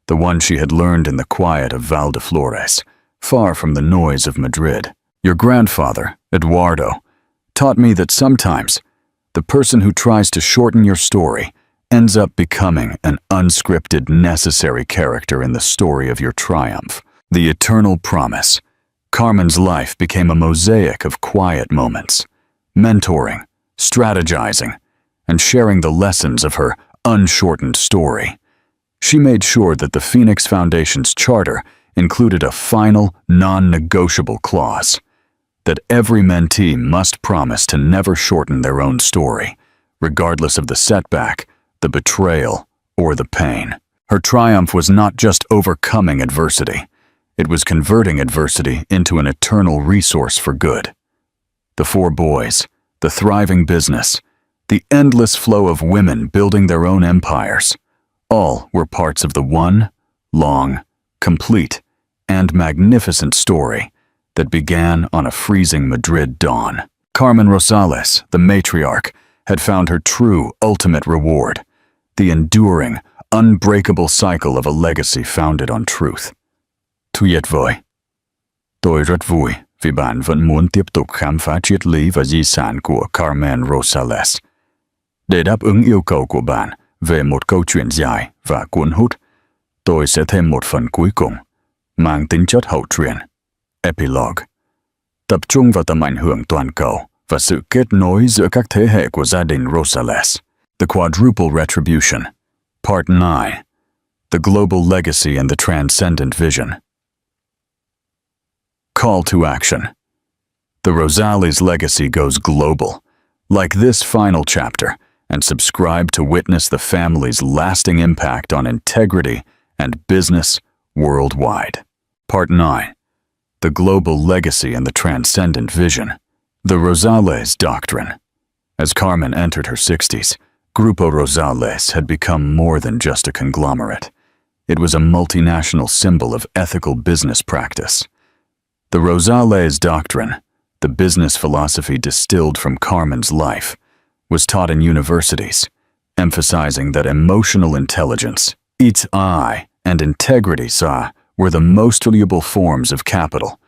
the one she had learned in the quiet of Valdeflores, far from the noise of Madrid. "Your grandfather, Eduardo, taught me that sometimes the person who tries to shorten your story ends up becoming an unscripted, necessary character in the story of your triumph." The eternal promise. Carmen's life became a mosaic of quiet moments, mentoring, strategizing, and sharing the lessons of her unshortened story. She made sure that the Phoenix Foundation's charter included a final, non-negotiable clause, that every mentee must promise to never shorten their own story, regardless of the setback, the betrayal, or the pain. Her triumph was not just overcoming adversity. It was converting adversity into an eternal resource for good. The 4 boys, the thriving business, the endless flow of women building their own empires, all were parts of the one, long, complete, and magnificent story that began on a freezing Madrid dawn. Carmen Rosales, the matriarch, had found her true, ultimate reward, the enduring, unbreakable cycle of a legacy founded on truth. Tuyệt vời. Tôi rất vui vì bạn vẫn muốn tiếp tục khám phá triết lý và di sản của Carmen Rosales. Để đáp ứng yêu cầu của bạn về một câu chuyện dài và cuốn hút, tôi sẽ thêm một phần cuối cùng, mang tính chất hậu truyện, Epilogue, tập trung vào tầm ảnh hưởng toàn cầu và sự kết nối giữa các thế hệ của gia đình Rosales. The Quadruple Retribution, Part 9, The Global Legacy and the Transcendent Vision. Call to action. The Rosales legacy goes global. Like this final chapter, and subscribe to witness the family's lasting impact on integrity and business worldwide. Part 9. The Global Legacy and the Transcendent Vision. The Rosales Doctrine. As Carmen entered her 60s, Grupo Rosales had become more than just a conglomerate. It was a multinational symbol of ethical business practice. The Rosales Doctrine, the business philosophy distilled from Carmen's life, was taught in universities, emphasizing that emotional intelligence, its I, and integrity sa were the most valuable forms of capital,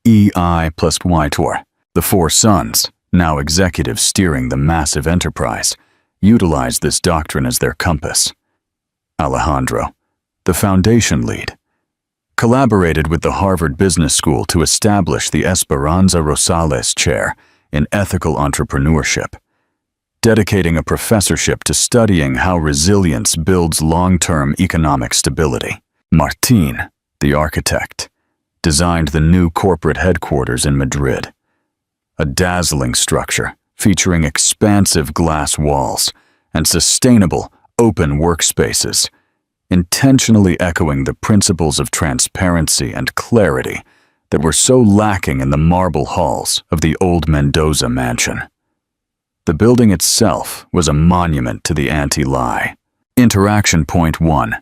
EI plus YTOR. The 4 sons, now executives steering the massive enterprise, utilized this doctrine as their compass. Alejandro, the foundation lead, collaborated with the Harvard Business School to establish the Esperanza Rosales Chair in Ethical Entrepreneurship, dedicating a professorship to studying how resilience builds long-term economic stability. Martín, the architect, designed the new corporate headquarters in Madrid, a dazzling structure featuring expansive glass walls and sustainable, open workspaces, intentionally echoing the principles of transparency and clarity that were so lacking in the marble halls of the old Mendoza mansion. The building itself was a monument to the anti-lie. Interaction Point 1.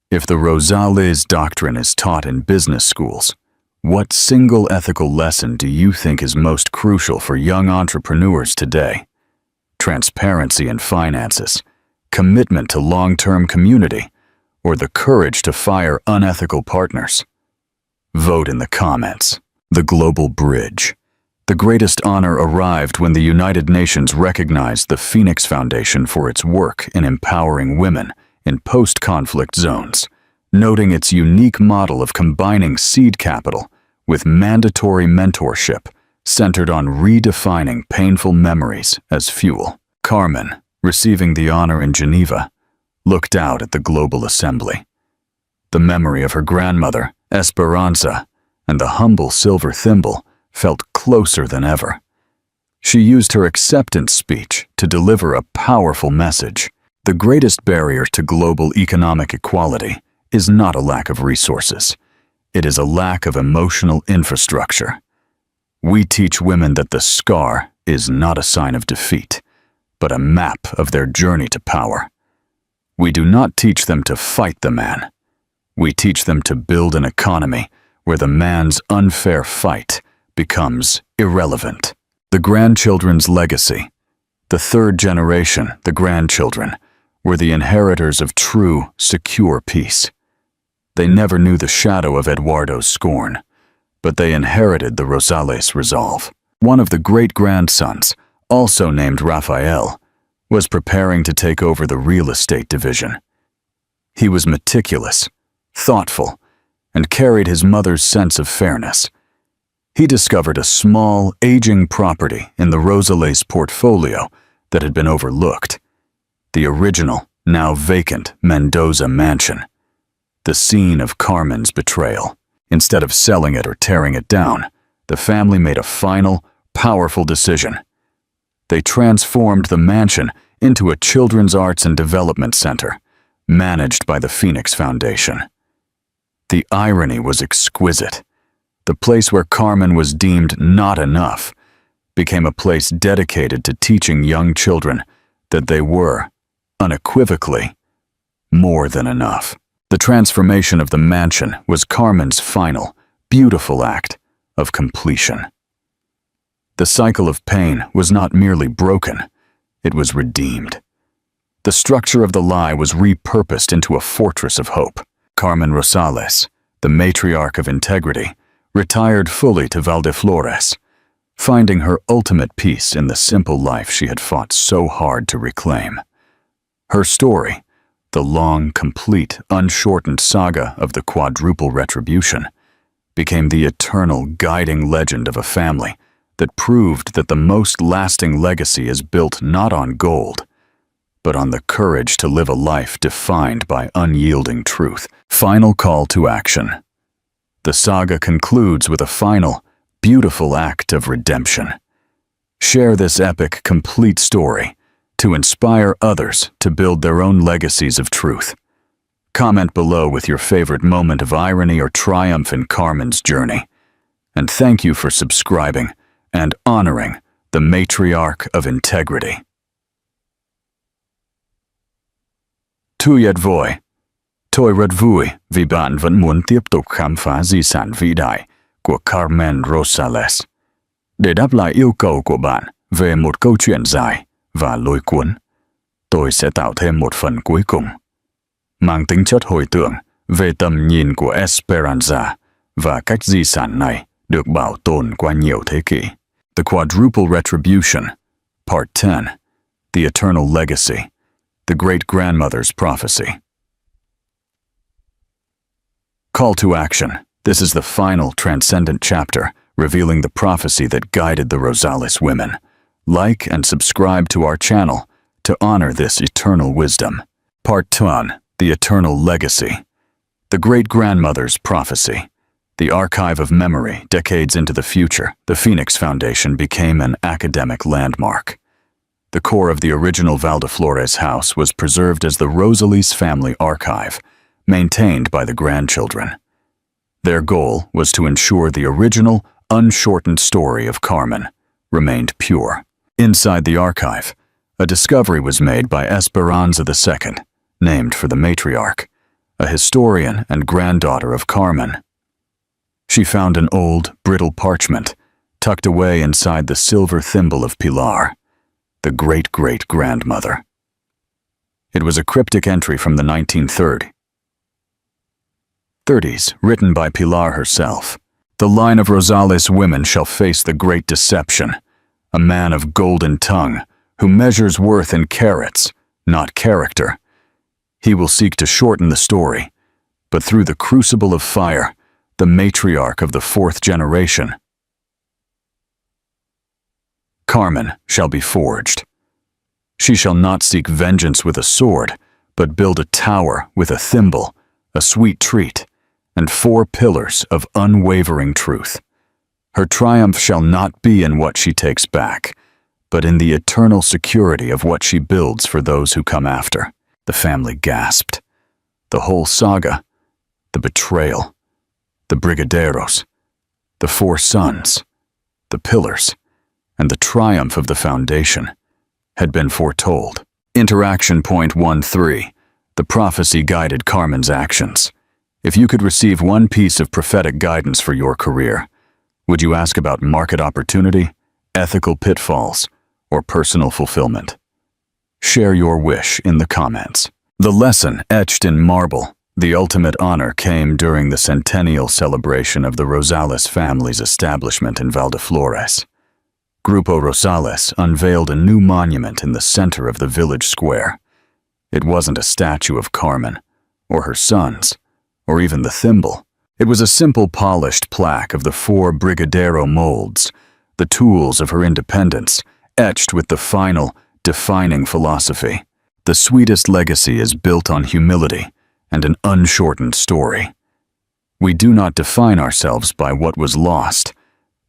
If the Rosales doctrine is taught in business schools, what single ethical lesson do you think is most crucial for young entrepreneurs today? Transparency in finances, commitment to long-term community, or the courage to fire unethical partners? Vote in the comments. The Global Bridge. The greatest honor arrived when the United Nations recognized the Phoenix Foundation for its work in empowering women in post-conflict zones, noting its unique model of combining seed capital with mandatory mentorship centered on redefining painful memories as fuel. Carmen, receiving the honor in Geneva, looked out at the Global Assembly. The memory of her grandmother, Esperanza, and the humble silver thimble felt closer than ever. She used her acceptance speech to deliver a powerful message. The greatest barrier to global economic equality is not a lack of resources. It is a lack of emotional infrastructure. We teach women that the scar is not a sign of defeat, but a map of their journey to power. We do not teach them to fight the man. We teach them to build an economy where the man's unfair fight becomes irrelevant. The grandchildren's legacy. The third generation, the grandchildren, were the inheritors of true, secure peace. They never knew the shadow of Eduardo's scorn, but they inherited the Rosales resolve. One of the great-grandsons, also named Rafael, was preparing to take over the real estate division. He was meticulous, thoughtful, and carried his mother's sense of fairness. He discovered a small, aging property in the Rosales portfolio that had been overlooked. The original, now vacant, Mendoza mansion. The scene of Carmen's betrayal. Instead of selling it or tearing it down, the family made a final, powerful decision. They transformed the mansion into a children's arts and development center, managed by the Phoenix Foundation. The irony was exquisite. The place where Carmen was deemed not enough became a place dedicated to teaching young children that they were, unequivocally, more than enough. The transformation of the mansion was Carmen's final, beautiful act of completion. The cycle of pain was not merely broken, it was redeemed. The structure of the lie was repurposed into a fortress of hope. Carmen Rosales, the matriarch of integrity, retired fully to Valdeflores, finding her ultimate peace in the simple life she had fought so hard to reclaim. Her story, the long, complete, unshortened saga of the quadruple retribution, became the eternal guiding legend of a family that proved that the most lasting legacy is built not on gold, but on the courage to live a life defined by unyielding truth. Final call to action. The saga concludes with a final, beautiful act of redemption. Share this epic, complete story to inspire others to build their own legacies of truth. Comment below with your favorite moment of irony or triumph in Carmen's journey. And thank you for subscribing and honoring the matriarch of integrity. Tuyệt vời. Tôi rất vui vì bạn vẫn muốn tiếp tục khám phá di sản vĩ đại của Carmen Rosales. Để đáp lại yêu cầu của bạn về một câu chuyện dài và lôi cuốn, tôi sẽ tạo thêm một phần cuối cùng, mang tính chất hồi tưởng về tầm nhìn của Esperanza và cách di sản này được bảo tồn qua nhiều thế kỷ. The Quadruple Retribution, Part 10, The Eternal Legacy, The Great-Grandmother's Prophecy. Call to action. This is the final transcendent chapter, revealing the prophecy that guided the Rosales women. Like and subscribe to our channel to honor this eternal wisdom. Part 1, The Eternal Legacy. The Great-Grandmother's Prophecy. The archive of memory, decades into the future, the Phoenix Foundation became an academic landmark. The core of the original Valdeflores house was preserved as the Rosales family archive, maintained by the grandchildren. Their goal was to ensure the original, unshortened story of Carmen remained pure. Inside the archive, A discovery was made by Esperanza II, named for the matriarch, a historian and granddaughter of Carmen. She found an old, brittle parchment tucked away inside the silver thimble of Pilar, the great-great-grandmother. It was a cryptic entry from the 1930s, written by Pilar herself. The line of Rosales women shall face the great deception, a man of golden tongue who measures worth in carats, not character. He will seek to shorten the story, but through the crucible of fire, the matriarch of the fourth generation, Carmen, shall be forged. She shall not seek vengeance with a sword, but build a tower with a thimble, a sweet treat, and 4 pillars of unwavering truth. Her triumph shall not be in what she takes back, but in the eternal security of what she builds for those who come after. The family gasped. The whole saga, the betrayal, the brigadeiros, the 4 sons, the pillars, and the triumph of the foundation had been foretold. Interaction point 13. The prophecy guided Carmen's actions. If you could receive one piece of prophetic guidance for your career, would you ask about market opportunity, ethical pitfalls, or personal fulfillment? Share your wish in the comments. The lesson etched in marble, the ultimate honor, came during the centennial celebration of the Rosales family's establishment in Valdeflores. Grupo Rosales unveiled a new monument in the center of the village square. It wasn't a statue of Carmen, or her sons, or even the thimble. It was a simple polished plaque of the 4 brigadeiro molds, the tools of her independence, etched with the final, defining philosophy. The sweetest legacy is built on humility and an unshortened story. We do not define ourselves by what was lost,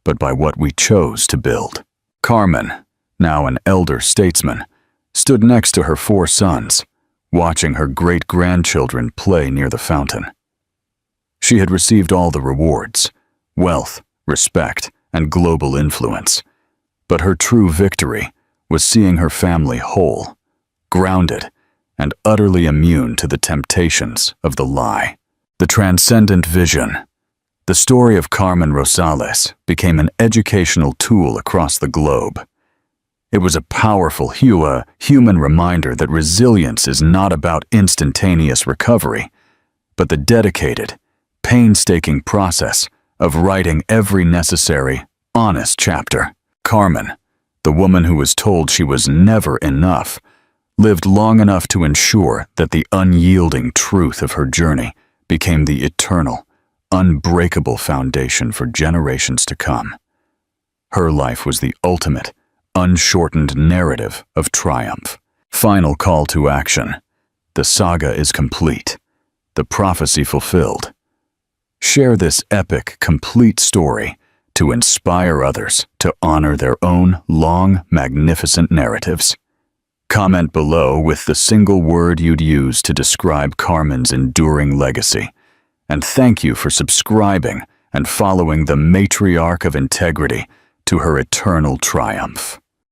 but by what we chose to build. Carmen, now an elder statesman, stood next to her 4 sons, watching her great-grandchildren play near the fountain. She had received all the rewards, wealth, respect, and global influence, but her true victory was seeing her family whole, grounded, and utterly immune to the temptations of the lie. The transcendent vision. The story of Carmen Rosales became an educational tool across the globe. It was a powerful human reminder that resilience is not about instantaneous recovery, but the dedicated, painstaking process of writing every necessary, honest chapter. Carmen, the woman who was told she was never enough, lived long enough to ensure that the unyielding truth of her journey became the eternal, unbreakable foundation for generations to come. Her life was the ultimate, unshortened narrative of triumph. Final call to action. The saga is complete. The prophecy fulfilled. Share this epic, complete story to inspire others to honor their own long, magnificent narratives. Comment below with the single word you'd use to describe Carmen's enduring legacy. And thank you for subscribing and following the matriarch of integrity to her eternal triumph.